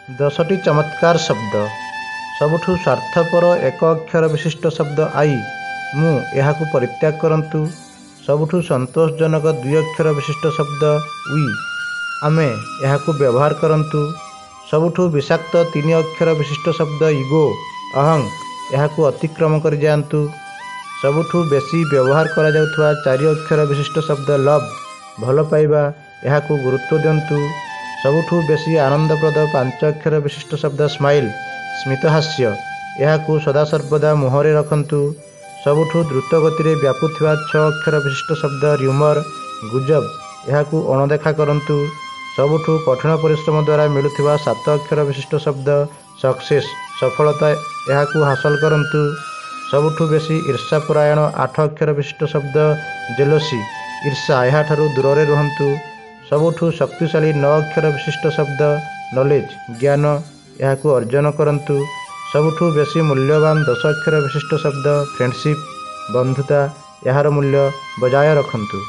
10ଟି ଚମତ୍କାର ଶବ୍ଦ। ସବୁଠୁ ସ୍ୱାର୍ଥପର ଏକ ଅକ୍ଷର ବିଶିଷ୍ଟ ଶବ୍ଦ ଆଇ। ମୁଁ ଏହାକୁ ପରିତ୍ୟାଗ କରନ୍ତୁ। ସବୁଠୁ ସନ୍ତୋଷଜନକ 2 ଅକ୍ଷର ବିଶିଷ୍ଟ ଶବ୍ଦ ୱି। ଆମେ ଏହାକୁ ବ୍ୟବହାର କରନ୍ତୁ। ସବୁଠୁ ବିଷାକ୍ତ 3 ଅକ୍ଷର ବିଶିଷ୍ଟ ଶବ୍ଦ ଇଗୋ ଅହଂ। ଏହାକୁ ଅତିକ୍ରମ କରି ଯାଆନ୍ତୁ। ସବୁଠୁ ବେଶୀ ବ୍ୟବହାର କରାଯାଉଥିବା 4 ଅକ୍ଷର ବିଶିଷ୍ଟ ଶବ୍ଦ ଲଭ୍ ଭଲ ପାଇବା। ଏହାକୁ ଗୁରୁତ୍ୱ ଦିଅନ୍ତୁ। ସବୁଠୁ ବେଶୀ ଆନନ୍ଦପ୍ରଦ 5 ଅକ୍ଷର ବିଶିଷ୍ଟ ଶବ୍ଦ ସ୍ମାଇଲ୍ ସ୍ମିତହାସ୍ୟ। ଏହାକୁ ସଦାସର୍ବଦା ମୁହଁରେ ରଖନ୍ତୁ। ସବୁଠୁ ଦ୍ରୁତ ଗତିରେ ବ୍ୟାପୁଥିବା 6 ଅକ୍ଷର ବିଶିଷ୍ଟ ଶବ୍ଦ ର୍ୟୁମର ଗୁଜବ। ଏହାକୁ ଅଣଦେଖା କରନ୍ତୁ। ସବୁଠୁ କଠିନ ପରିଶ୍ରମ ଦ୍ୱାରା ମିଳୁଥିବା 7 ଅକ୍ଷର ବିଶିଷ୍ଟ ଶବ୍ଦ ସକ୍ସେସ୍ ସଫଳତା। ଏହାକୁ ହାସଲ କରନ୍ତୁ। ସବୁଠୁ ବେଶୀ ଈର୍ଷାପରାୟଣ 8 ଅକ୍ଷର ବିଶିଷ୍ଟ ଶବ୍ଦ ଜେଲୋସି ଈର୍ଷା। ଏହାଠାରୁ ଦୂରରେ ରୁହନ୍ତୁ। ସବୁଠୁ ଶକ୍ତିଶାଳୀ 9 ଅକ୍ଷର ବିଶିଷ୍ଟ ଶବ୍ଦ ନଲେଜ୍ ଜ୍ଞାନ। ଏହାକୁ ଅର୍ଜନ କରନ୍ତୁ। ସବୁଠୁ ବେଶୀ ମୂଲ୍ୟବାନ 10 ଅକ୍ଷର ବିଶିଷ୍ଟ ଶବ୍ଦ ଫ୍ରେଣ୍ଡସିପ୍ ବନ୍ଧୁତା। ଏହାର ମୂଲ୍ୟ ବଜାୟ ରଖନ୍ତୁ।